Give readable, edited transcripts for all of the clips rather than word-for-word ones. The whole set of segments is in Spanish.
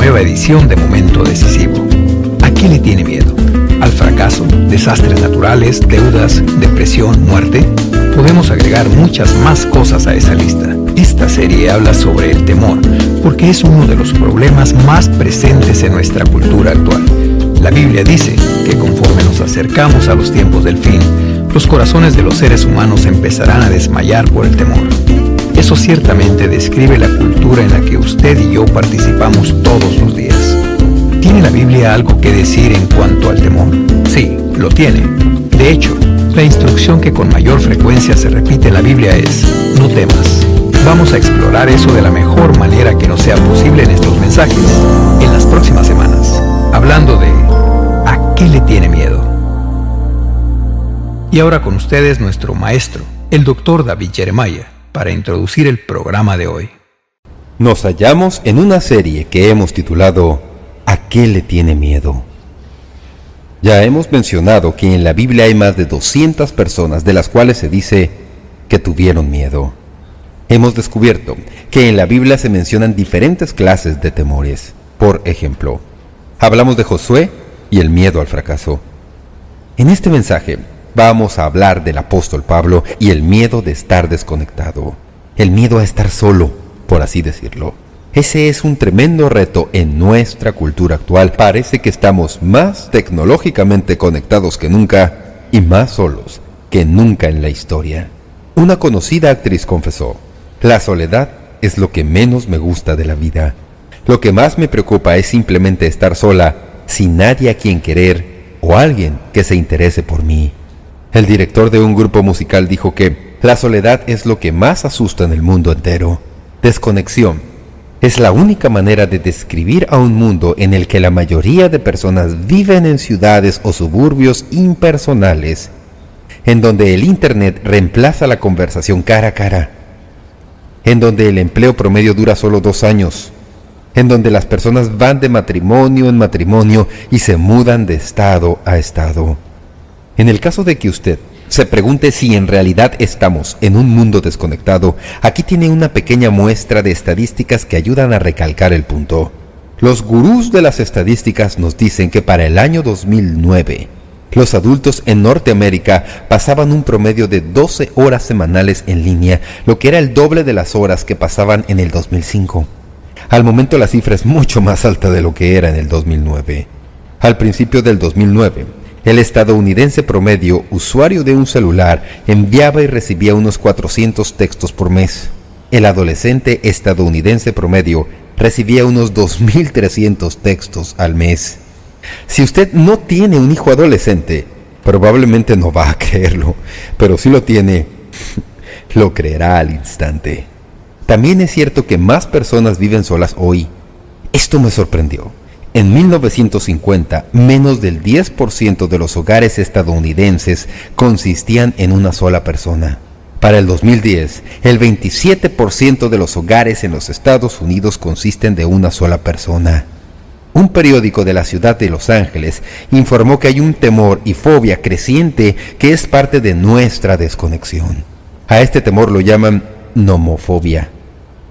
nueva edición de Momento Decisivo. ¿A qué le tiene miedo? ¿Al fracaso? ¿Desastres naturales? ¿Deudas? ¿Depresión? ¿Muerte? Podemos agregar muchas más cosas a esa lista. Esta serie habla sobre el temor, porque es uno de los problemas más presentes en nuestra cultura actual. La Biblia dice que conforme nos acercamos a los tiempos del fin, los corazones de los seres humanos empezarán a desmayar por el temor. Eso ciertamente describe la cultura en la que usted y yo participamos todos los días. ¿Tiene la Biblia algo que decir en cuanto al temor? Sí, lo tiene. De hecho, la instrucción que con mayor frecuencia se repite en la Biblia es: no temas. Vamos a explorar eso de la mejor manera que nos sea posible en estos mensajes, en las próximas semanas, hablando de ¿a qué le tiene miedo? Y ahora con ustedes nuestro maestro, el Dr. David Jeremiah, para introducir el programa de hoy. Nos hallamos en una serie que hemos titulado ¿A qué le tiene miedo? Ya hemos mencionado que en la Biblia hay más de 200 personas de las cuales se dice que tuvieron miedo. Hemos descubierto que en la Biblia se mencionan diferentes clases de temores. Por ejemplo, hablamos de Josué y el miedo al fracaso. En este mensaje vamos a hablar del apóstol Pablo y el miedo de estar desconectado, el miedo a estar solo, por así decirlo. Ese es un tremendo reto en nuestra cultura actual. Parece que estamos más tecnológicamente conectados que nunca y más solos que nunca en la historia. Una conocida actriz confesó: la soledad es lo que menos me gusta de la vida. Lo que más me preocupa es simplemente estar sola, sin nadie a quien querer o alguien que se interese por mí. El director de un grupo musical dijo que la soledad es lo que más asusta en el mundo entero. Desconexión es la única manera de describir a un mundo en el que la mayoría de personas viven en ciudades o suburbios impersonales, en donde el Internet reemplaza la conversación cara a cara, en donde el empleo promedio dura solo 2 años, en donde las personas van de matrimonio en matrimonio y se mudan de estado a estado. En el caso de que usted se pregunte si en realidad estamos en un mundo desconectado, aquí tiene una pequeña muestra de estadísticas que ayudan a recalcar el punto. Los gurús de las estadísticas nos dicen que para el año 2009, los adultos en Norteamérica pasaban un promedio de 12 horas semanales en línea, lo que era el doble de las horas que pasaban en el 2005. Al momento la cifra es mucho más alta de lo que era en el 2009. Al principio del 2009, el estadounidense promedio, usuario de un celular, enviaba y recibía unos 400 textos por mes. El adolescente estadounidense promedio recibía unos 2.300 textos al mes. Si usted no tiene un hijo adolescente, probablemente no va a creerlo, pero si lo tiene, lo creerá al instante. También es cierto que más personas viven solas hoy. Esto me sorprendió. En 1950, menos del 10% de los hogares estadounidenses consistían en una sola persona. Para el 2010, el 27% de los hogares en los Estados Unidos consisten de una sola persona. Un periódico de la ciudad de Los Ángeles informó que hay un temor y fobia creciente que es parte de nuestra desconexión. A este temor lo llaman nomofobia.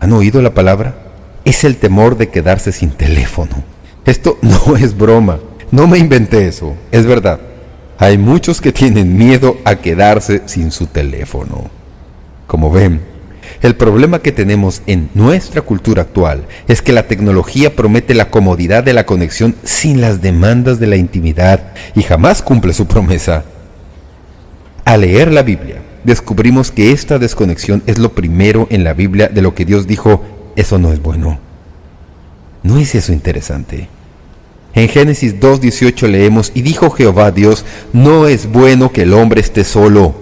¿Han oído la palabra? Es el temor de quedarse sin teléfono. Esto no es broma, no me inventé eso, es verdad. Hay muchos que tienen miedo a quedarse sin su teléfono. Como ven, el problema que tenemos en nuestra cultura actual es que la tecnología promete la comodidad de la conexión sin las demandas de la intimidad y jamás cumple su promesa. Al leer la Biblia, descubrimos que esta desconexión es lo primero en la Biblia de lo que Dios dijo: eso no es bueno. ¿No es eso interesante? En Génesis 2:18 leemos: y dijo Jehová Dios, no es bueno que el hombre esté solo,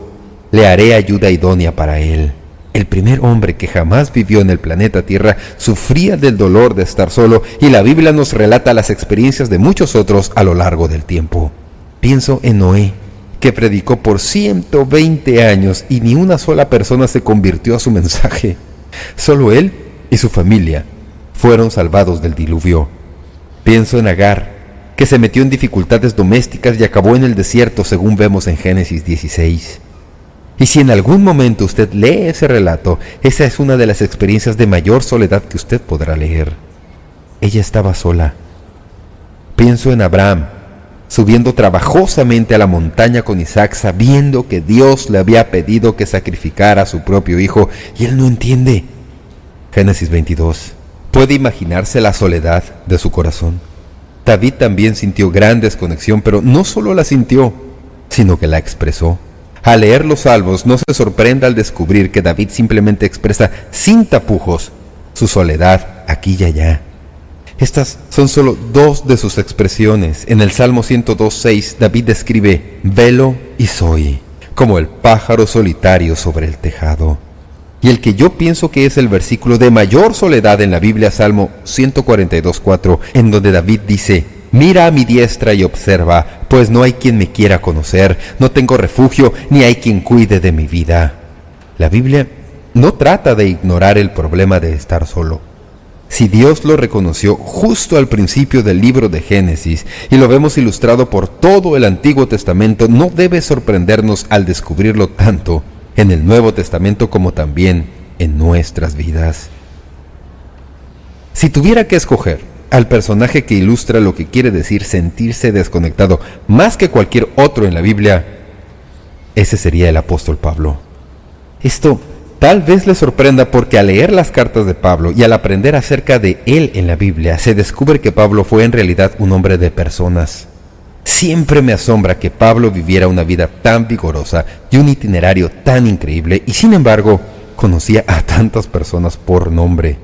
le haré ayuda idónea para él. El primer hombre que jamás vivió en el planeta Tierra sufría del dolor de estar solo, y la Biblia nos relata las experiencias de muchos otros a lo largo del tiempo. Pienso en Noé, que predicó por 120 años y ni una sola persona se convirtió a su mensaje. Solo él y su familia fueron salvados del diluvio. Pienso en Agar, que se metió en dificultades domésticas y acabó en el desierto, según vemos en Génesis 16. Y si en algún momento usted lee ese relato, esa es una de las experiencias de mayor soledad que usted podrá leer. ella estaba sola. Pienso en Abraham, subiendo trabajosamente a la montaña con Isaac, sabiendo que Dios le había pedido que sacrificara a su propio hijo, y él no entiende. Génesis 22. ¿Puede imaginarse la soledad de su corazón? David también sintió gran desconexión, pero no solo la sintió, sino que la expresó. Al leer los Salmos, no se sorprenda al descubrir que David simplemente expresa sin tapujos su soledad aquí y allá. Estas son solo dos de sus expresiones. En el Salmo 102:6, David describe: velo y soy, como el pájaro solitario sobre el tejado. Y el que yo pienso que es el versículo de mayor soledad en la Biblia, Salmo 142:4, en donde David dice: mira a mi diestra y observa, pues no hay quien me quiera conocer, no tengo refugio, ni hay quien cuide de mi vida. La Biblia no trata de ignorar el problema de estar solo. Si Dios lo reconoció justo al principio del libro de Génesis, y lo vemos ilustrado por todo el Antiguo Testamento, no debe sorprendernos al descubrirlo tanto en el Nuevo Testamento como también en nuestras vidas. Si tuviera que escoger al personaje que ilustra lo que quiere decir sentirse desconectado más que cualquier otro en la Biblia, ese sería el apóstol Pablo. Esto tal vez le sorprenda porque al leer las cartas de Pablo y al aprender acerca de él en la Biblia, se descubre que Pablo fue en realidad un hombre de personas. Siempre me asombra que Pablo viviera una vida tan vigorosa y un itinerario tan increíble, y sin embargo, conocía a tantas personas por nombre.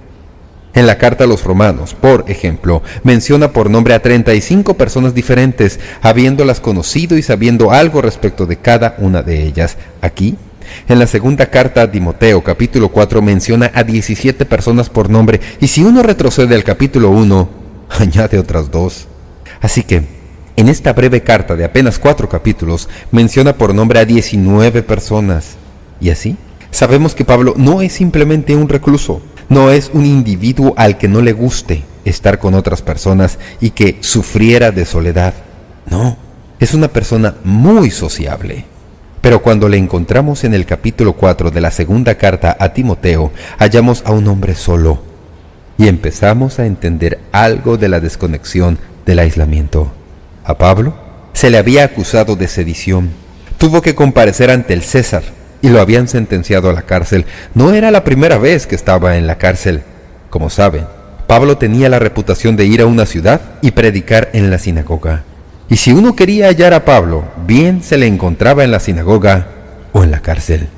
En la carta a los Romanos, por ejemplo, menciona por nombre a 35 personas diferentes, habiéndolas conocido y sabiendo algo respecto de cada una de ellas. Aquí, en la segunda carta a Timoteo, capítulo 4, menciona a 17 personas por nombre, y si uno retrocede al capítulo 1, añade otras 2. Así que, en esta breve carta de apenas 4 capítulos, menciona por nombre a 19 personas. Y así, sabemos que Pablo no es simplemente un recluso, no es un individuo al que no le guste estar con otras personas y que sufriera de soledad. No, es una persona muy sociable. Pero cuando le encontramos en el capítulo 4 de la segunda carta a Timoteo, hallamos a un hombre solo y empezamos a entender algo de la desconexión del aislamiento. A Pablo se le había acusado de sedición. Tuvo que comparecer ante el César y lo habían sentenciado a la cárcel. No era la primera vez que estaba en la cárcel. Como saben, Pablo tenía la reputación de ir a una ciudad y predicar en la sinagoga. Y si uno quería hallar a Pablo, bien se le encontraba en la sinagoga o en la cárcel.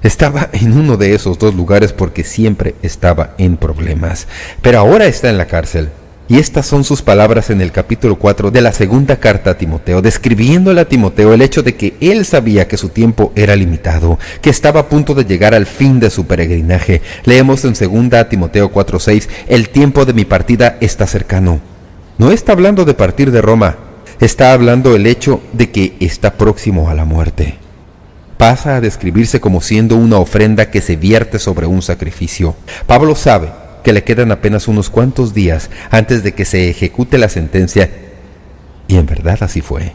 Estaba en uno de esos dos lugares porque siempre estaba en problemas. Pero ahora está en la cárcel. Y estas son sus palabras en el capítulo 4 de la segunda carta a Timoteo, describiéndole a Timoteo el hecho de que él sabía que su tiempo era limitado, que estaba a punto de llegar al fin de su peregrinaje. Leemos en 2 Timoteo 4:6, el tiempo de mi partida está cercano. No está hablando de partir de Roma, está hablando el hecho de que está próximo a la muerte. Pasa a describirse como siendo una ofrenda que se vierte sobre un sacrificio. Pablo sabe que le quedan apenas unos cuantos días antes de que se ejecute la sentencia, y en verdad así fue.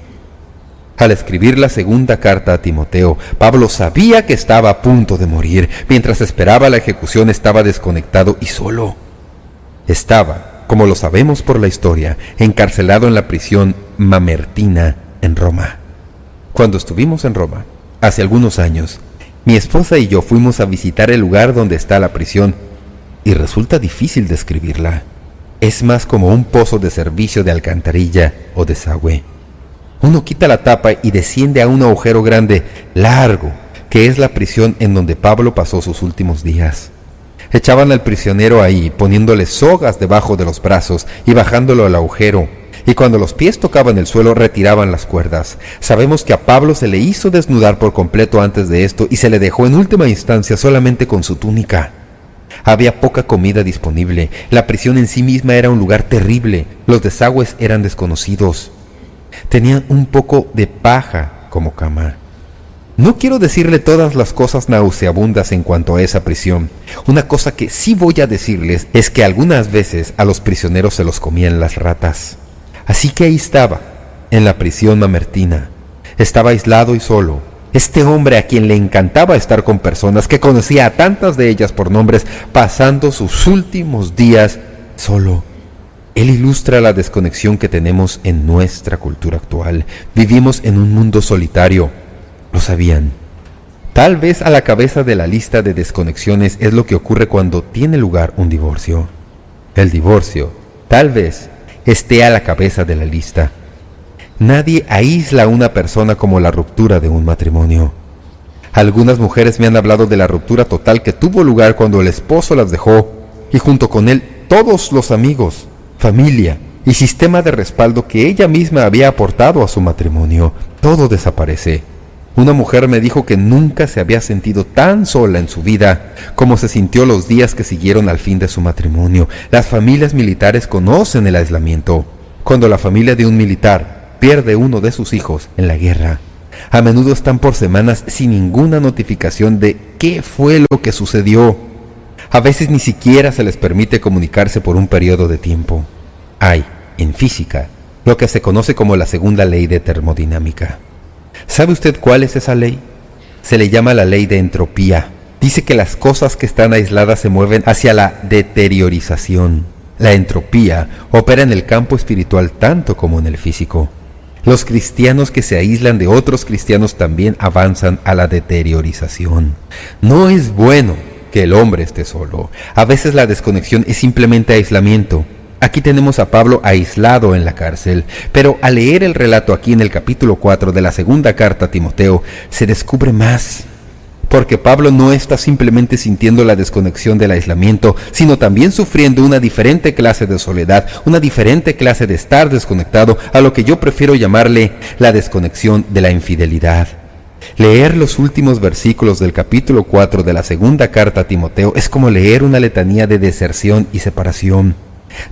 Al escribir la segunda carta a Timoteo, Pablo sabía que estaba a punto de morir. Mientras esperaba la ejecución, estaba desconectado y solo. Estaba, como lo sabemos por la historia, encarcelado en la prisión Mamertina en Roma. Cuando estuvimos en Roma, hace algunos años, mi esposa y yo fuimos a visitar el lugar donde está la prisión, y resulta difícil describirla. Es más como un pozo de servicio de alcantarilla o desagüe. Uno quita la tapa y desciende a un agujero grande, largo, que es la prisión en donde Pablo pasó sus últimos días. Echaban al prisionero ahí, poniéndole sogas debajo de los brazos y bajándolo al agujero, y cuando los pies tocaban el suelo retiraban las cuerdas. Sabemos que a Pablo se le hizo desnudar por completo antes de esto y se le dejó en última instancia solamente con su túnica. Había poca comida disponible. La prisión en sí misma era un lugar terrible. Los desagües eran desconocidos. Tenían un poco de paja como cama. No quiero decirle todas las cosas nauseabundas en cuanto a esa prisión. Una cosa que sí voy a decirles es que algunas veces a los prisioneros se los comían las ratas. Así que ahí estaba, en la prisión mamertina. Estaba aislado y solo. Este hombre a quien le encantaba estar con personas, que conocía a tantas de ellas por nombres, pasando sus últimos días solo. Él ilustra la desconexión que tenemos en nuestra cultura actual. Vivimos en un mundo solitario. ¿Lo sabían? Tal vez a la cabeza de la lista de desconexiones es lo que ocurre cuando tiene lugar un divorcio. El divorcio, tal vez, esté a la cabeza de la lista. Nadie aísla a una persona como la ruptura de un matrimonio. Algunas mujeres me han hablado de la ruptura total que tuvo lugar cuando el esposo las dejó y junto con él todos los amigos, familia y sistema de respaldo que ella misma había aportado a su matrimonio. Todo desaparece. Una mujer me dijo que nunca se había sentido tan sola en su vida como se sintió los días que siguieron al fin de su matrimonio. Las familias militares conocen el aislamiento. Cuando la familia de un militar pierde uno de sus hijos en la guerra, a menudo están por semanas sin ninguna notificación de qué fue lo que sucedió. A veces ni siquiera se les permite comunicarse por un periodo de tiempo. Hay, en física, lo que se conoce como la segunda ley de termodinámica. ¿Sabe usted cuál es esa ley? Se le llama la ley de entropía. Dice que las cosas que están aisladas se mueven hacia la deteriorización. La entropía opera en el campo espiritual tanto como en el físico. Los cristianos que se aíslan de otros cristianos también avanzan a la deteriorización. No es bueno que el hombre esté solo. A veces la desconexión es simplemente aislamiento. Aquí tenemos a Pablo aislado en la cárcel, pero al leer el relato aquí en el capítulo 4 de la segunda carta a Timoteo, se descubre más. Porque Pablo no está simplemente sintiendo la desconexión del aislamiento, sino también sufriendo una diferente clase de soledad, una diferente clase de estar desconectado, a lo que yo prefiero llamarle la desconexión de la infidelidad. Leer los últimos versículos del capítulo 4 de la segunda carta a Timoteo es como leer una letanía de deserción y separación.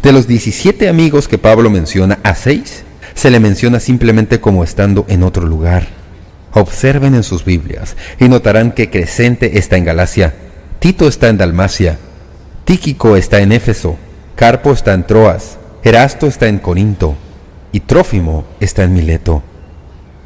De los 17 amigos que Pablo menciona, a 6 se le menciona simplemente como estando en otro lugar. Observen en sus Biblias y notarán que Crescente está en Galacia, Tito está en Dalmacia, Tíquico está en Éfeso, Carpo está en Troas, Erasto está en Corinto y Trófimo está en Mileto.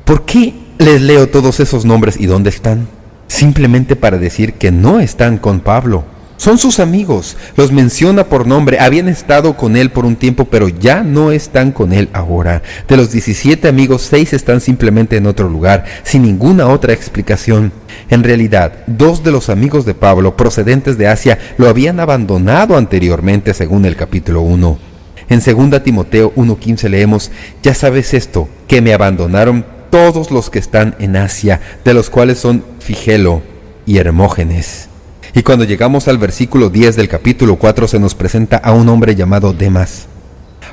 ¿Por qué les leo todos esos nombres y dónde están? Simplemente para decir que no están con Pablo. Son sus amigos, los menciona por nombre, habían estado con él por un tiempo, pero ya no están con él ahora. De los 17 amigos, 6 están simplemente en otro lugar, sin ninguna otra explicación. En realidad, 2 de los amigos de Pablo, procedentes de Asia, lo habían abandonado anteriormente, según el capítulo 1. En 2 Timoteo 1:15 leemos: «Ya sabes esto, que me abandonaron todos los que están en Asia, de los cuales son Figelo y Hermógenes». Y cuando llegamos al versículo 10 del capítulo 4 se nos presenta a un hombre llamado Demas.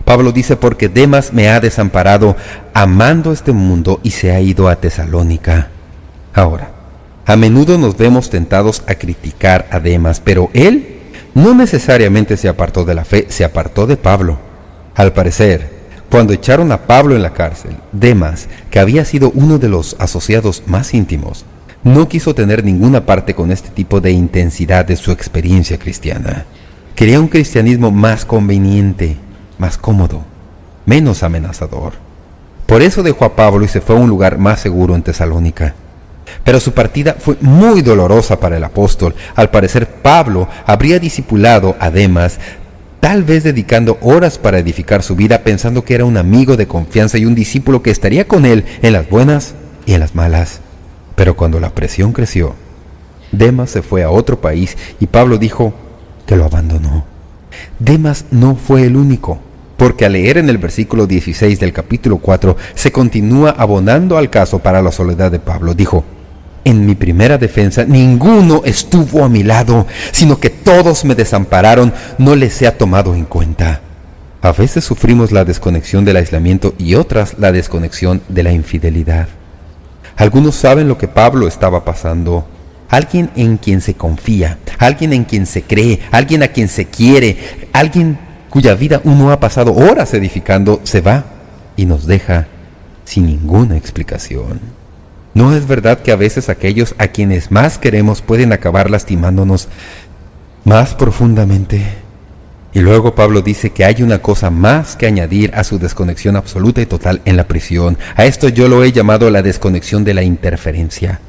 Pablo dice: «Porque Demas me ha desamparado, amando este mundo, y se ha ido a Tesalónica». Ahora, a menudo nos vemos tentados a criticar a Demas, pero él no necesariamente se apartó de la fe, se apartó de Pablo. Al parecer, cuando echaron a Pablo en la cárcel, Demas, que había sido uno de los asociados más íntimos, no quiso tener ninguna parte con este tipo de intensidad de su experiencia cristiana. Quería un cristianismo más conveniente, más cómodo, menos amenazador. Por eso dejó a Pablo y se fue a un lugar más seguro en Tesalónica. Pero su partida fue muy dolorosa para el apóstol. Al parecer, Pablo habría discipulado a Demas, tal vez dedicando horas para edificar su vida, pensando que era un amigo de confianza y un discípulo que estaría con él en las buenas y en las malas. Pero cuando la presión creció, Demas se fue a otro país y Pablo dijo que lo abandonó. Demas no fue el único, porque al leer en el versículo 16 del capítulo 4 se continúa abonando al caso para la soledad de Pablo. Dijo: «En mi primera defensa ninguno estuvo a mi lado, sino que todos me desampararon, no les he tomado en cuenta». A veces sufrimos la desconexión del aislamiento y otras la desconexión de la infidelidad. Algunos saben lo que Pablo estaba pasando. Alguien en quien se confía, alguien en quien se cree, alguien a quien se quiere, alguien cuya vida uno ha pasado horas edificando, se va y nos deja sin ninguna explicación. ¿No es verdad que a veces aquellos a quienes más queremos pueden acabar lastimándonos más profundamente? Y luego Pablo dice que hay una cosa más que añadir a su desconexión absoluta y total en la prisión. A esto yo lo he llamado la desconexión de la interferencia.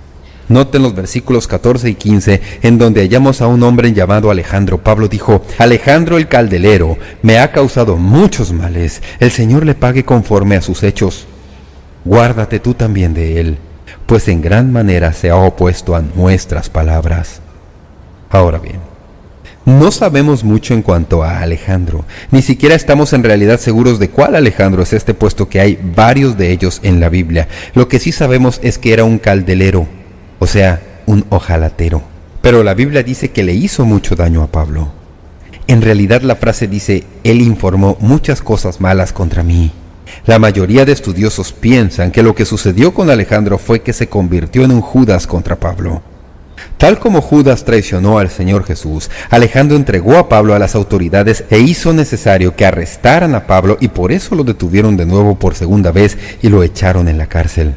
Noten los versículos 14 y 15, en donde hallamos a un hombre llamado Alejandro. Pablo dijo: Alejandro el caldelero me ha causado muchos males. El Señor le pague conforme a sus hechos. Guárdate tú también de él, pues en gran manera se ha opuesto a nuestras palabras. Ahora bien, no sabemos mucho en cuanto a Alejandro, ni siquiera estamos en realidad seguros de cuál Alejandro es este, puesto que hay varios de ellos en la Biblia. Lo que sí sabemos es que era un caldelero, o sea, un ojalatero. Pero la Biblia dice que le hizo mucho daño a Pablo. En realidad la frase dice: él informó muchas cosas malas contra mí. La mayoría de estudiosos piensan que lo que sucedió con Alejandro fue que se convirtió en un Judas contra Pablo. Tal como Judas traicionó al Señor Jesús, Alejandro entregó a Pablo a las autoridades e hizo necesario que arrestaran a Pablo, y por eso lo detuvieron de nuevo por segunda vez y lo echaron en la cárcel.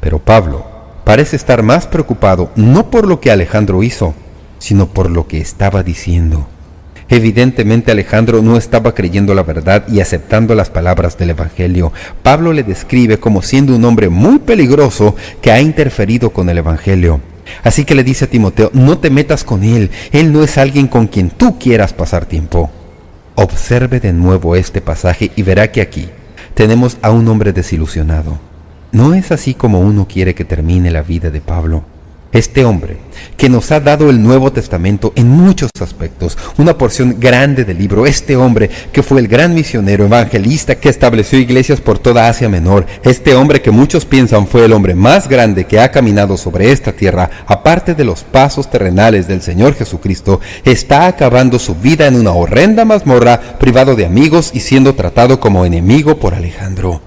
Pero Pablo parece estar más preocupado no por lo que Alejandro hizo, sino por lo que estaba diciendo. Evidentemente Alejandro no estaba creyendo la verdad y aceptando las palabras del Evangelio. Pablo le describe como siendo un hombre muy peligroso que ha interferido con el Evangelio. Así que le dice a Timoteo: no te metas con él no es alguien con quien tú quieras pasar tiempo. Observe de nuevo este pasaje y verá que aquí tenemos a un hombre desilusionado. No es así como uno quiere que termine la vida de Pablo. Este hombre, que nos ha dado el Nuevo Testamento en muchos aspectos, una porción grande del libro, este hombre que fue el gran misionero evangelista que estableció iglesias por toda Asia Menor, este hombre que muchos piensan fue el hombre más grande que ha caminado sobre esta tierra, aparte de los pasos terrenales del Señor Jesucristo, está acabando su vida en una horrenda mazmorra, privado de amigos y siendo tratado como enemigo por Alejandro.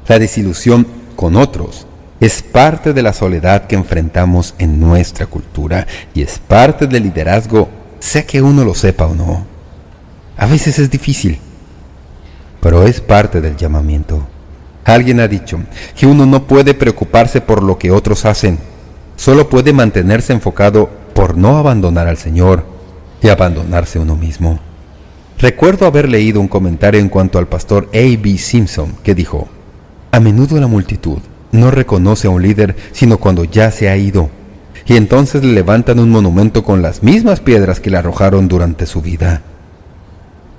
La desilusión con otros es parte de la soledad que enfrentamos en nuestra cultura y es parte del liderazgo, sea que uno lo sepa o no. A veces es difícil, pero es parte del llamamiento. Alguien ha dicho que uno no puede preocuparse por lo que otros hacen, solo puede mantenerse enfocado por no abandonar al Señor y abandonarse uno mismo. Recuerdo haber leído un comentario en cuanto al pastor A.B. Simpson que dijo: a menudo la multitud no reconoce a un líder sino cuando ya se ha ido, y entonces le levantan un monumento con las mismas piedras que le arrojaron durante su vida.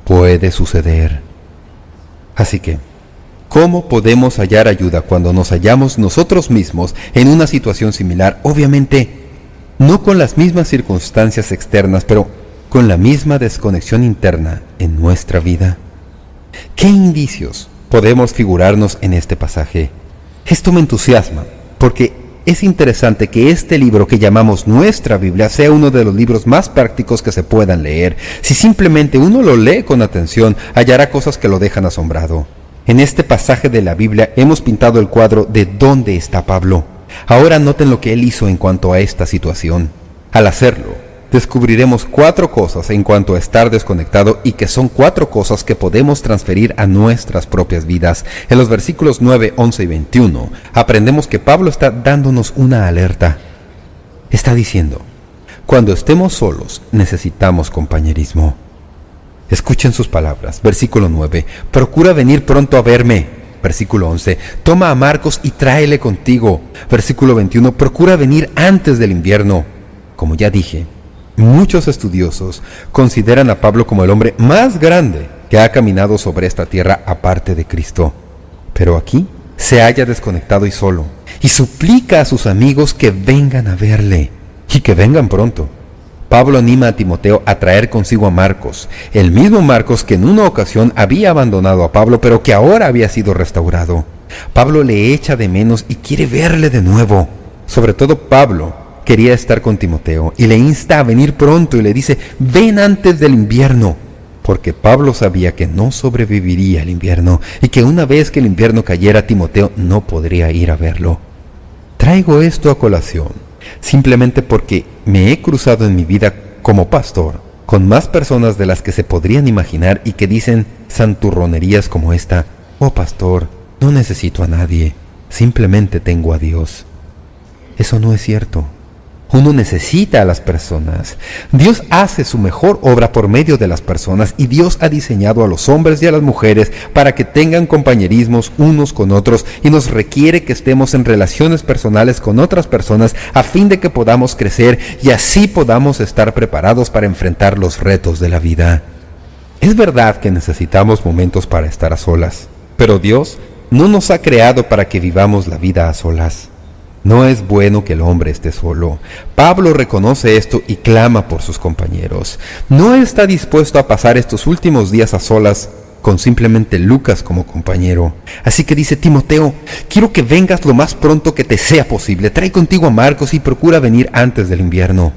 Puede suceder. Así que, ¿cómo podemos hallar ayuda cuando nos hallamos nosotros mismos en una situación similar? Obviamente, no con las mismas circunstancias externas, pero con la misma desconexión interna en nuestra vida. ¿Qué indicios podemos figurarnos en este pasaje? Esto me entusiasma, porque es interesante que este libro que llamamos nuestra Biblia sea uno de los libros más prácticos que se puedan leer. Si simplemente uno lo lee con atención, hallará cosas que lo dejan asombrado. En este pasaje de la Biblia hemos pintado el cuadro de dónde está Pablo. Ahora noten lo que él hizo en cuanto a esta situación. Al hacerlo, descubriremos 4 cosas en cuanto a estar desconectado, y que son 4 cosas que podemos transferir a nuestras propias vidas. En los versículos 9, 11 y 21 aprendemos que Pablo está dándonos una alerta. Está diciendo: cuando estemos solos necesitamos compañerismo. Escuchen sus palabras. Versículo 9: procura venir pronto a verme. Versículo 11: toma a Marcos y tráele contigo. Versículo 21: procura venir antes del invierno. Como ya dije, muchos estudiosos consideran a Pablo como el hombre más grande que ha caminado sobre esta tierra aparte de Cristo. Pero aquí se halla desconectado y solo, y suplica a sus amigos que vengan a verle, y que vengan pronto. Pablo anima a Timoteo a traer consigo a Marcos, el mismo Marcos que en una ocasión había abandonado a Pablo, pero que ahora había sido restaurado. Pablo le echa de menos y quiere verle de nuevo. Sobre todo Pablo quería estar con Timoteo y le insta a venir pronto y le dice: ven antes del invierno, porque Pablo sabía que no sobreviviría el invierno y que una vez que el invierno cayera, Timoteo no podría ir a verlo. Traigo esto a colación simplemente porque me he cruzado en mi vida como pastor con más personas de las que se podrían imaginar y que dicen santurronerías como esta: oh pastor, no necesito a nadie, simplemente tengo a Dios. Eso no es cierto. Uno necesita a las personas. Dios hace su mejor obra por medio de las personas y Dios ha diseñado a los hombres y a las mujeres para que tengan compañerismos unos con otros y nos requiere que estemos en relaciones personales con otras personas a fin de que podamos crecer y así podamos estar preparados para enfrentar los retos de la vida. Es verdad que necesitamos momentos para estar a solas, pero Dios no nos ha creado para que vivamos la vida a solas. No es bueno que el hombre esté solo. Pablo reconoce esto y clama por sus compañeros. No está dispuesto a pasar estos últimos días a solas con simplemente Lucas como compañero. Así que dice: Timoteo, quiero que vengas lo más pronto que te sea posible. Trae contigo a Marcos y procura venir antes del invierno.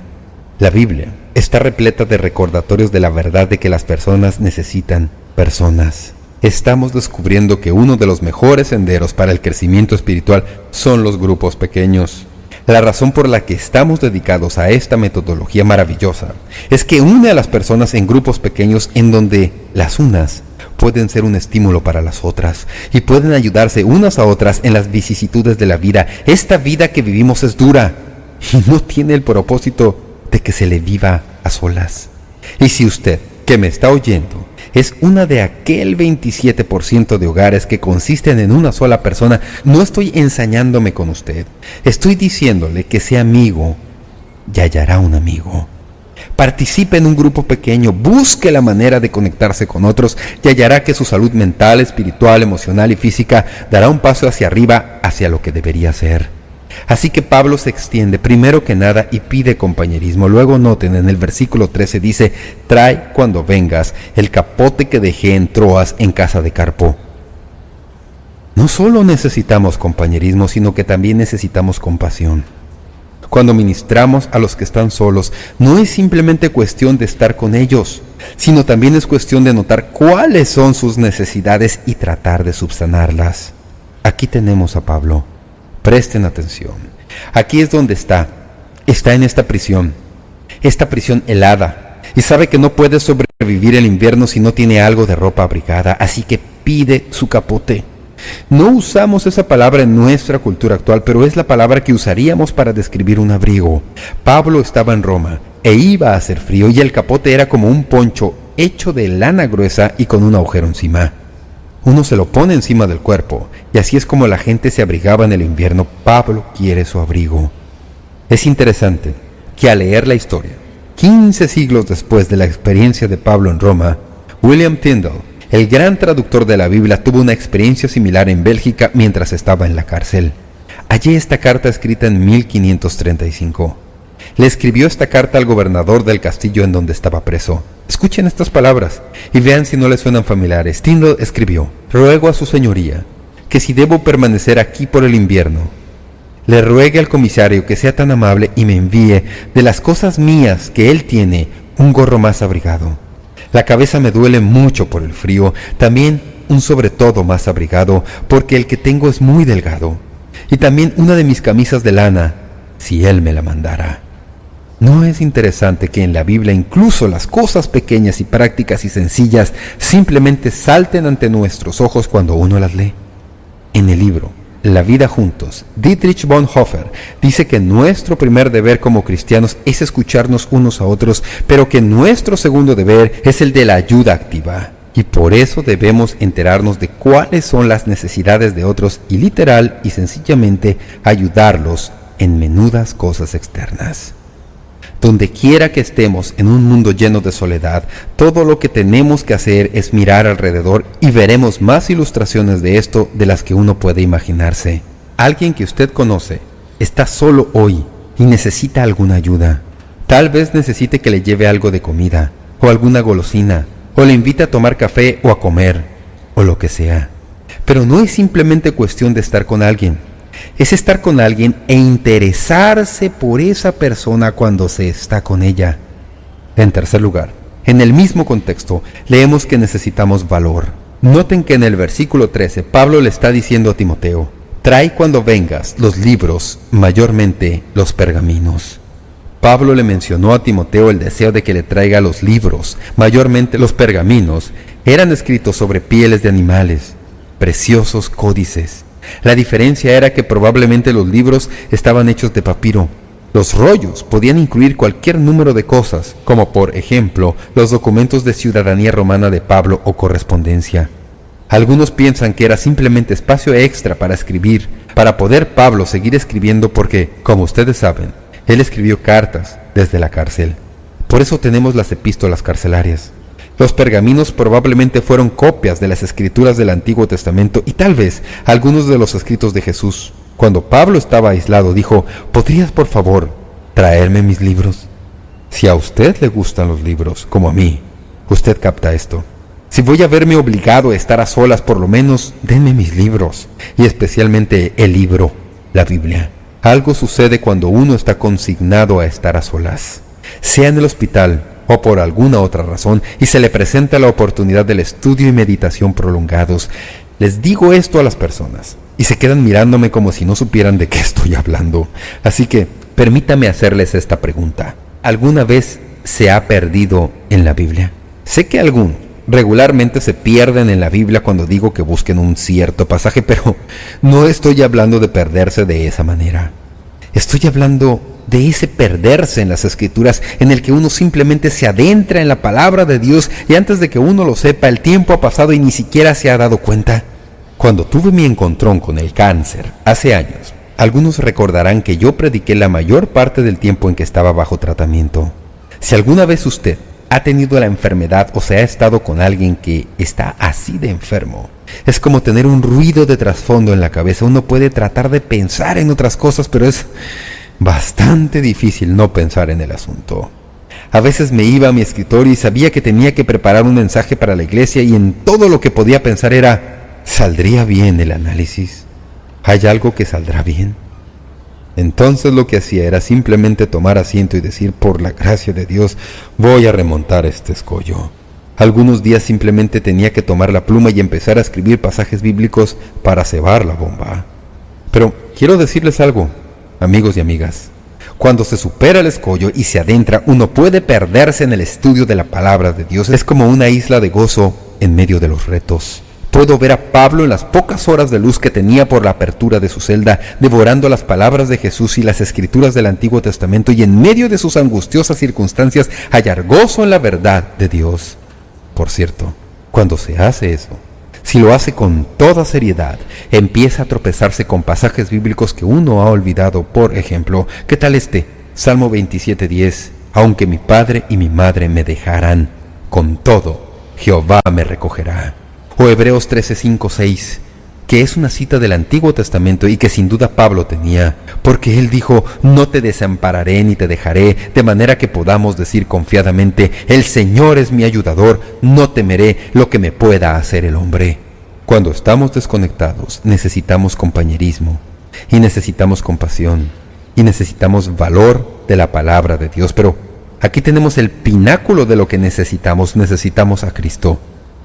La Biblia está repleta de recordatorios de la verdad de que las personas necesitan personas. Estamos descubriendo que uno de los mejores senderos para el crecimiento espiritual son los grupos pequeños. La razón por la que estamos dedicados a esta metodología maravillosa es que une a las personas en grupos pequeños en donde las unas pueden ser un estímulo para las otras y pueden ayudarse unas a otras en las vicisitudes de la vida. Esta vida que vivimos es dura y no tiene el propósito de que se le viva a solas. Y si usted, que me está oyendo, es una de aquel 27% de hogares que consisten en una sola persona, no estoy ensañándome con usted. Estoy diciéndole que sea amigo y hallará un amigo. Participe en un grupo pequeño, busque la manera de conectarse con otros y hallará que su salud mental, espiritual, emocional y física dará un paso hacia arriba, hacia lo que debería ser. Así que Pablo se extiende primero que nada y pide compañerismo. Luego noten, en el versículo 13 dice: trae cuando vengas el capote que dejé en Troas en casa de Carpo. No solo necesitamos compañerismo, sino que también necesitamos compasión. Cuando ministramos a los que están solos, no es simplemente cuestión de estar con ellos, sino también es cuestión de notar cuáles son sus necesidades y tratar de subsanarlas. Aquí tenemos a Pablo. Presten atención. Aquí es donde está. Está en esta prisión helada, y sabe que no puede sobrevivir el invierno si no tiene algo de ropa abrigada, así que pide su capote. No usamos esa palabra en nuestra cultura actual, pero es la palabra que usaríamos para describir un abrigo. Pablo estaba en Roma e iba a hacer frío, y el capote era como un poncho hecho de lana gruesa y con un agujero encima. Uno se lo pone encima del cuerpo, y así es como la gente se abrigaba en el invierno. Pablo quiere su abrigo. Es interesante que al leer la historia, 15 siglos después de la experiencia de Pablo en Roma, William Tyndale, el gran traductor de la Biblia, tuvo una experiencia similar en Bélgica mientras estaba en la cárcel. Hallé esta carta escrita en 1535. Le escribió esta carta al gobernador del castillo en donde estaba preso. Escuchen estas palabras y vean si no les suenan familiares. Tyndale escribió: ruego a su señoría que si debo permanecer aquí por el invierno, le ruegue al comisario que sea tan amable y me envíe de las cosas mías que él tiene un gorro más abrigado. La cabeza me duele mucho por el frío, también un sobretodo más abrigado porque el que tengo es muy delgado, y también una de mis camisas de lana, si él me la mandara. ¿No es interesante que en la Biblia incluso las cosas pequeñas y prácticas y sencillas simplemente salten ante nuestros ojos cuando uno las lee? En el libro La vida juntos, Dietrich Bonhoeffer dice que nuestro primer deber como cristianos es escucharnos unos a otros, pero que nuestro segundo deber es el de la ayuda activa. Y por eso debemos enterarnos de cuáles son las necesidades de otros y literal y sencillamente ayudarlos en menudas cosas externas. Donde quiera que estemos en un mundo lleno de soledad, todo lo que tenemos que hacer es mirar alrededor y veremos más ilustraciones de esto de las que uno puede imaginarse. Alguien que usted conoce está solo hoy y necesita alguna ayuda. Tal vez necesite que le lleve algo de comida, o alguna golosina, o le invite a tomar café o a comer, o lo que sea. Pero no es simplemente cuestión de estar con alguien. Es estar con alguien e interesarse por esa persona cuando se está con ella. En tercer lugar, en el mismo contexto, leemos que necesitamos valor. Noten que en el versículo 13, Pablo le está diciendo a Timoteo: trae cuando vengas los libros, mayormente los pergaminos. Pablo le mencionó a Timoteo el deseo de que le traiga los libros, mayormente los pergaminos. Eran escritos sobre pieles de animales, preciosos códices. La diferencia era que probablemente los libros estaban hechos de papiro, Los rollos podían incluir cualquier número de cosas, como por ejemplo los documentos de ciudadanía romana de Pablo o correspondencia. Algunos piensan que era simplemente espacio extra para escribir, para poder Pablo seguir escribiendo porque, como ustedes saben, él escribió cartas desde la cárcel. Por eso tenemos las epístolas carcelarias. Los pergaminos probablemente fueron copias de las escrituras del Antiguo Testamento y tal vez algunos de los escritos de Jesús. Cuando Pablo estaba aislado, dijo: ¿podrías por favor traerme mis libros? Si a usted le gustan los libros, como a mí, usted capta esto. Si voy a verme obligado a estar a solas, por lo menos denme mis libros, y especialmente el libro, la Biblia. Algo sucede cuando uno está consignado a estar a solas, sea en el hospital o por alguna otra razón, y se le presenta la oportunidad del estudio y meditación prolongados. Les digo esto a las personas, y se quedan mirándome como si no supieran de qué estoy hablando. Así que permítame hacerles esta pregunta. ¿Alguna vez se ha perdido en la Biblia? Sé que algunos regularmente se pierden en la Biblia cuando digo que busquen un cierto pasaje, pero no estoy hablando de perderse de esa manera. Estoy hablando de ese perderse en las Escrituras en el que uno simplemente se adentra en la palabra de Dios y antes de que uno lo sepa, el tiempo ha pasado y ni siquiera se ha dado cuenta. Cuando tuve mi encontrón con el cáncer hace años, algunos recordarán que yo prediqué la mayor parte del tiempo en que estaba bajo tratamiento. Si alguna vez usted ha tenido la enfermedad o se ha estado con alguien que está así de enfermo, es como tener un ruido de trasfondo en la cabeza. Uno puede tratar de pensar en otras cosas, pero es bastante difícil no pensar en el asunto. A veces me iba a mi escritorio y sabía que tenía que preparar un mensaje para la iglesia y en todo lo que podía pensar era: ¿saldría bien el análisis? ¿Hay algo que saldrá bien? Entonces lo que hacía era simplemente tomar asiento y decir: por la gracia de Dios, voy a remontar este escollo. Algunos días simplemente tenía que tomar la pluma y empezar a escribir pasajes bíblicos para cebar la bomba. Pero quiero decirles algo, amigos y amigas. Cuando se supera el escollo y se adentra, uno puede perderse en el estudio de la palabra de Dios. Es como una isla de gozo en medio de los retos. Puedo ver a Pablo en las pocas horas de luz que tenía por la apertura de su celda, devorando las palabras de Jesús y las escrituras del Antiguo Testamento, y en medio de sus angustiosas circunstancias hallar gozo en la verdad de Dios. Por cierto, cuando se hace eso, si lo hace con toda seriedad, empieza a tropezarse con pasajes bíblicos que uno ha olvidado. Por ejemplo, ¿qué tal este? Salmo 27:10. Aunque mi padre y mi madre me dejaran, con todo, Jehová me recogerá. O Hebreos 13:5-6, que es una cita del Antiguo Testamento y que sin duda Pablo tenía, porque él dijo: no te desampararé ni te dejaré, de manera que podamos decir confiadamente: el Señor es mi ayudador, no temeré lo que me pueda hacer el hombre. Cuando estamos desconectados, necesitamos compañerismo, y necesitamos compasión, y necesitamos valor de la palabra de Dios. Pero aquí tenemos el pináculo de lo que necesitamos a Cristo.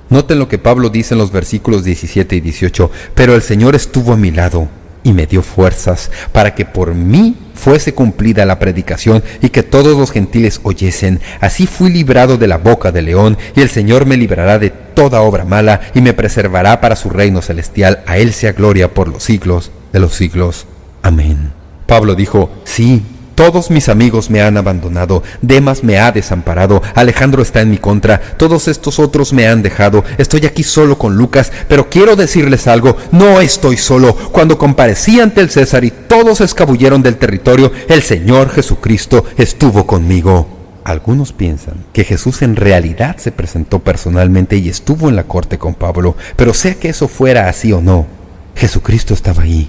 Noten lo que Pablo dice en los versículos 17 y 18. Pero el Señor estuvo a mi lado y me dio fuerzas para que por mí fuese cumplida la predicación y que todos los gentiles oyesen. Así fui librado de la boca del león, y el Señor me librará de toda obra mala y me preservará para su reino celestial. A Él sea gloria por los siglos de los siglos. Amén. Pablo dijo: sí, todos mis amigos me han abandonado, Demas me ha desamparado, Alejandro está en mi contra, todos estos otros me han dejado, estoy aquí solo con Lucas, pero quiero decirles algo: no estoy solo. Cuando comparecí ante el César y todos se escabulleron del territorio, el Señor Jesucristo estuvo conmigo. Algunos piensan que Jesús en realidad se presentó personalmente y estuvo en la corte con Pablo, pero sea que eso fuera así o no, Jesucristo estaba ahí,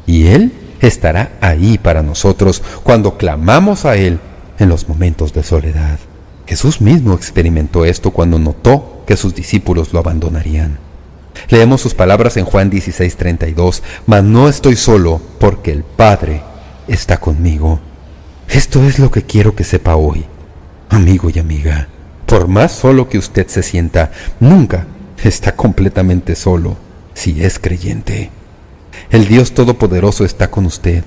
y Él estará ahí para nosotros cuando clamamos a Él en los momentos de soledad. Jesús mismo experimentó esto cuando notó que sus discípulos lo abandonarían. Leemos sus palabras en Juan 16:32, mas no estoy solo porque el Padre está conmigo. Esto es lo que quiero que sepa hoy, amigo y amiga. Por más solo que usted se sienta, nunca está completamente solo si es creyente. El Dios Todopoderoso está con usted.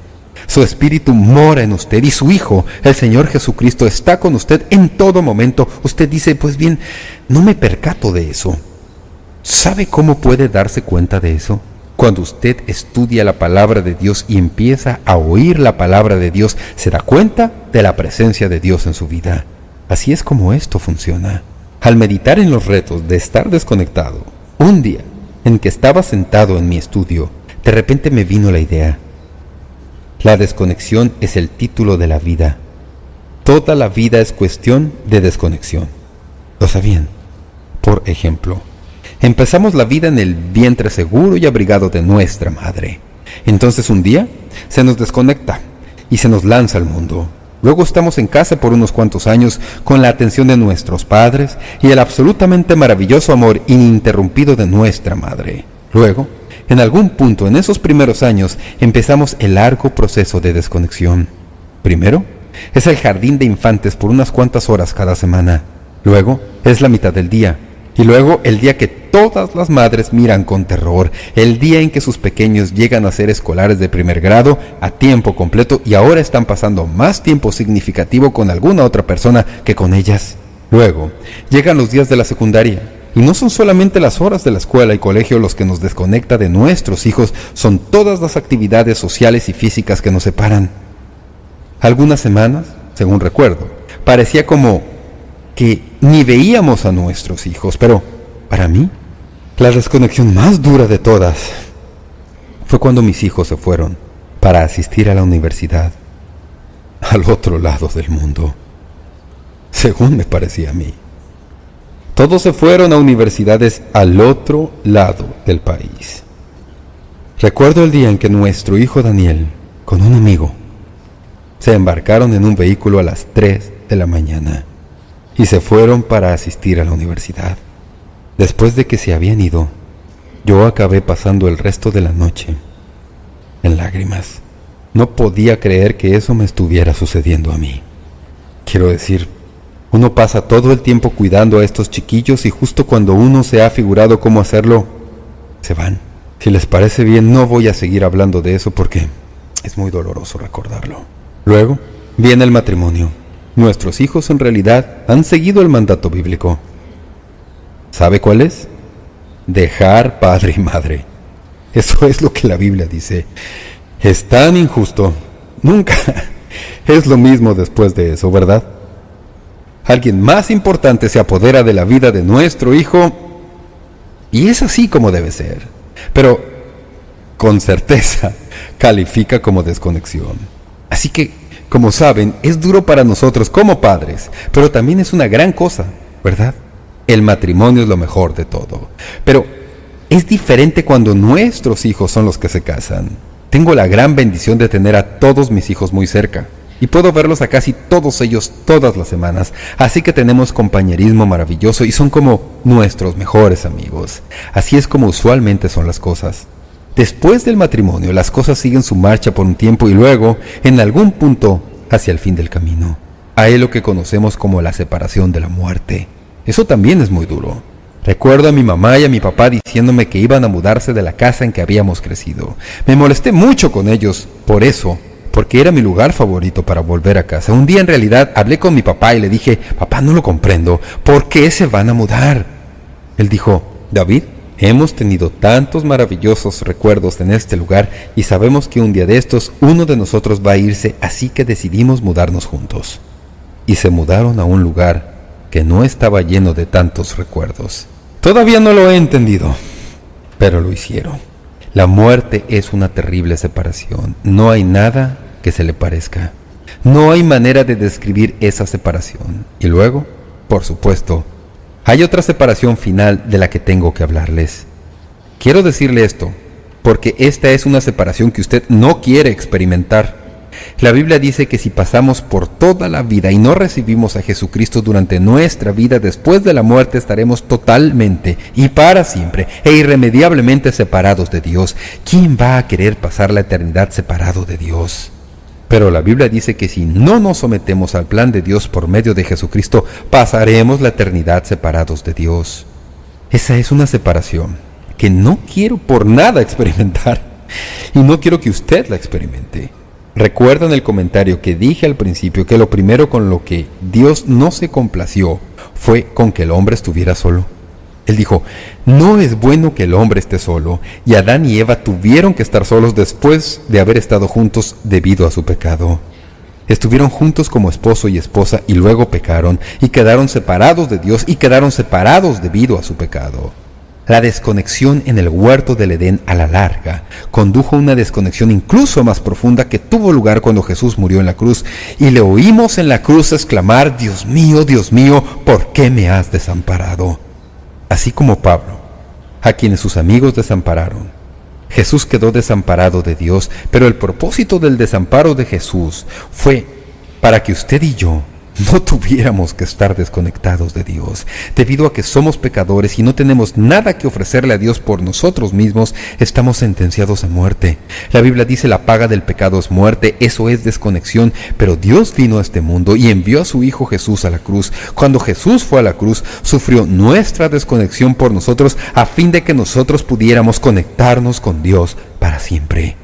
Su Espíritu mora en usted y su Hijo, el Señor Jesucristo, está con usted en todo momento. Usted dice: pues bien, no me percato de eso. ¿Sabe cómo puede darse cuenta de eso? Cuando usted estudia la palabra de Dios y empieza a oír la palabra de Dios, se da cuenta de la presencia de Dios en su vida. Así es como esto funciona. Al meditar en los retos de estar desconectado, un día en que estaba sentado en mi estudio, de repente me vino la idea. La desconexión es el título de la vida. Toda la vida es cuestión de desconexión. ¿Lo sabían? Por ejemplo, empezamos la vida en el vientre seguro y abrigado de nuestra madre. Entonces un día se nos desconecta y se nos lanza al mundo. Luego estamos en casa por unos cuantos años con la atención de nuestros padres y el absolutamente maravilloso amor ininterrumpido de nuestra madre. Luego, en algún punto en esos primeros años, empezamos el largo proceso de desconexión. Primero, es el jardín de infantes por unas cuantas horas cada semana. Luego, es la mitad del día. Y luego, el día que todas las madres miran con terror, el día en que sus pequeños llegan a ser escolares de primer grado a tiempo completo y ahora están pasando más tiempo significativo con alguna otra persona que con ellas. Luego, llegan los días de la secundaria. Y no son solamente las horas de la escuela y colegio los que nos desconecta de nuestros hijos, son todas las actividades sociales y físicas que nos separan. Algunas semanas, según recuerdo, parecía como que ni veíamos a nuestros hijos, pero para mí, la desconexión más dura de todas fue cuando mis hijos se fueron para asistir a la universidad, al otro lado del mundo, según me parecía a mí. Todos se fueron a universidades al otro lado del país. Recuerdo el día en que nuestro hijo Daniel, con un amigo, se embarcaron en un vehículo a las 3 de la mañana y se fueron para asistir a la universidad. Después de que se habían ido, yo acabé pasando el resto de la noche en lágrimas. No podía creer que eso me estuviera sucediendo a mí. Quiero decir, uno pasa todo el tiempo cuidando a estos chiquillos y justo cuando uno se ha figurado cómo hacerlo, se van. Si les parece bien, no voy a seguir hablando de eso porque es muy doloroso recordarlo. Luego viene el matrimonio. Nuestros hijos en realidad han seguido el mandato bíblico. ¿Sabe cuál es? Dejar padre y madre. Eso es lo que la Biblia dice. Es tan injusto. Nunca es lo mismo después de eso, ¿verdad? Alguien más importante se apodera de la vida de nuestro hijo y es así como debe ser. Pero con certeza califica como desconexión. Así que, como saben, es duro para nosotros como padres, pero también es una gran cosa, ¿verdad? El matrimonio es lo mejor de todo. Pero es diferente cuando nuestros hijos son los que se casan. Tengo la gran bendición de tener a todos mis hijos muy cerca. Y puedo verlos a casi todos ellos todas las semanas. Así que tenemos compañerismo maravilloso y son como nuestros mejores amigos. Así es como usualmente son las cosas. Después del matrimonio, las cosas siguen su marcha por un tiempo y luego, en algún punto, hacia el fin del camino. Hay lo que conocemos como la separación de la muerte. Eso también es muy duro. Recuerdo a mi mamá y a mi papá diciéndome que iban a mudarse de la casa en que habíamos crecido. Me molesté mucho con ellos por eso, porque era mi lugar favorito para volver a casa. Un día en realidad hablé con mi papá y le dije, papá, no lo comprendo, ¿por qué se van a mudar? Él dijo, David, hemos tenido tantos maravillosos recuerdos en este lugar y sabemos que un día de estos uno de nosotros va a irse, así que decidimos mudarnos juntos. Y se mudaron a un lugar que no estaba lleno de tantos recuerdos. Todavía no lo he entendido, pero lo hicieron. La muerte es una terrible separación. No hay nada que se le parezca. No hay manera de describir esa separación. Y luego, por supuesto, hay otra separación final de la que tengo que hablarles. Quiero decirle esto, porque esta es una separación que usted no quiere experimentar. La Biblia dice que si pasamos por toda la vida y no recibimos a Jesucristo durante nuestra vida, después de la muerte estaremos totalmente y para siempre e irremediablemente separados de Dios. ¿Quién va a querer pasar la eternidad separado de Dios? Pero la Biblia dice que si no nos sometemos al plan de Dios por medio de Jesucristo, pasaremos la eternidad separados de Dios. Esa es una separación que no quiero por nada experimentar y no quiero que usted la experimente. ¿Recuerdan el comentario que dije al principio que lo primero con lo que Dios no se complació fue con que el hombre estuviera solo? Él dijo, no es bueno que el hombre esté solo, y Adán y Eva tuvieron que estar solos después de haber estado juntos debido a su pecado. Estuvieron juntos como esposo y esposa y luego pecaron y quedaron separados de Dios y quedaron separados debido a su pecado. La desconexión en el huerto del Edén a la larga condujo a una desconexión incluso más profunda que tuvo lugar cuando Jesús murió en la cruz y le oímos en la cruz exclamar, Dios mío, ¿por qué me has desamparado? Así como Pablo, a quienes sus amigos desampararon, Jesús quedó desamparado de Dios, pero el propósito del desamparo de Jesús fue para que usted y yo no tuviéramos que estar desconectados de Dios. Debido a que somos pecadores y no tenemos nada que ofrecerle a Dios por nosotros mismos, estamos sentenciados a muerte. La Biblia dice la paga del pecado es muerte, eso es desconexión, pero Dios vino a este mundo y envió a su Hijo Jesús a la cruz. Cuando Jesús fue a la cruz, sufrió nuestra desconexión por nosotros a fin de que nosotros pudiéramos conectarnos con Dios para siempre.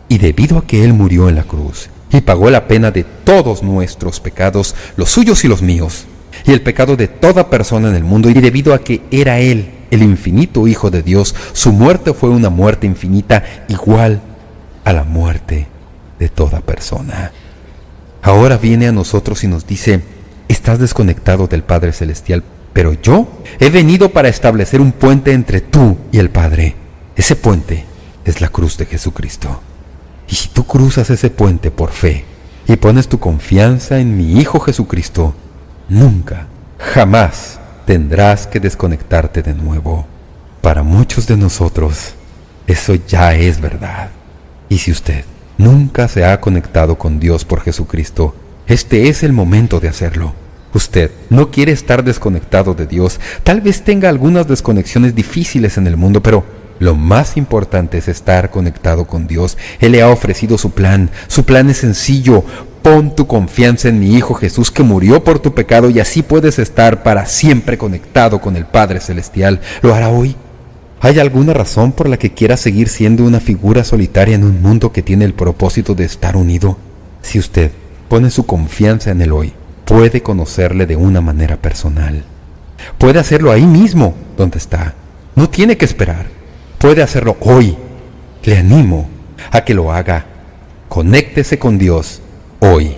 Y debido a que Él murió en la cruz, y pagó la pena de todos nuestros pecados, los suyos y los míos, y el pecado de toda persona en el mundo, y debido a que era Él, el infinito Hijo de Dios, su muerte fue una muerte infinita, igual a la muerte de toda persona. Ahora viene a nosotros y nos dice, estás desconectado del Padre Celestial, pero yo he venido para establecer un puente entre tú y el Padre. Ese puente es la cruz de Jesucristo. Y si tú cruzas ese puente por fe y pones tu confianza en mi Hijo Jesucristo, nunca, jamás tendrás que desconectarte de nuevo. Para muchos de nosotros, eso ya es verdad. Y si usted nunca se ha conectado con Dios por Jesucristo, este es el momento de hacerlo. Usted no quiere estar desconectado de Dios. Tal vez tenga algunas desconexiones difíciles en el mundo, pero lo más importante es estar conectado con Dios. Él le ha ofrecido su plan. Su plan es sencillo. Pon tu confianza en mi Hijo Jesús que murió por tu pecado y así puedes estar para siempre conectado con el Padre Celestial. ¿Lo hará hoy? ¿Hay alguna razón por la que quiera seguir siendo una figura solitaria en un mundo que tiene el propósito de estar unido? Si usted pone su confianza en Él hoy, puede conocerle de una manera personal. Puede hacerlo ahí mismo, donde está. No tiene que esperar. Puede hacerlo hoy. Le animo a que lo haga. Conéctese con Dios hoy.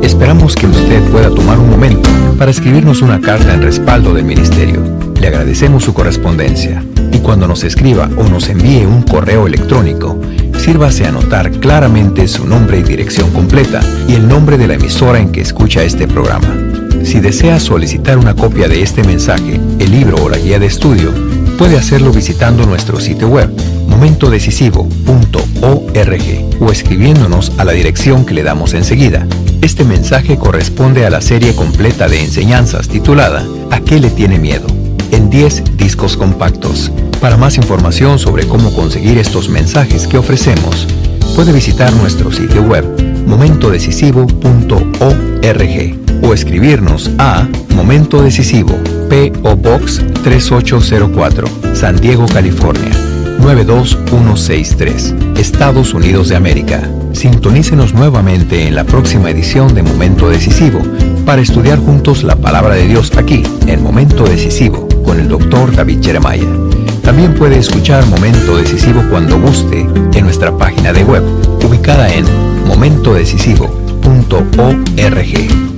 Esperamos que usted pueda tomar un momento para escribirnos una carta en respaldo del ministerio. Le agradecemos su correspondencia y cuando nos escriba o nos envíe un correo electrónico, sírvase a anotar claramente su nombre y dirección completa y el nombre de la emisora en que escucha este programa. Si desea solicitar una copia de este mensaje, el libro o la guía de estudio, puede hacerlo visitando nuestro sitio web, momentodecisivo.org, o escribiéndonos a la dirección que le damos enseguida. Este mensaje corresponde a la serie completa de enseñanzas titulada ¿A qué le tiene miedo?, en 10 discos compactos. Para más información sobre cómo conseguir estos mensajes que ofrecemos, puede visitar nuestro sitio web, momentodecisivo.org, o escribirnos a Momento Decisivo, P.O. Box 3804, San Diego, California, 92163, Estados Unidos de América. Sintonícenos nuevamente en la próxima edición de Momento Decisivo para estudiar juntos la Palabra de Dios aquí, en Momento Decisivo, con el Dr. David Jeremiah. También puede escuchar Momento Decisivo cuando guste en nuestra página de web, ubicada en momentodecisivo.org.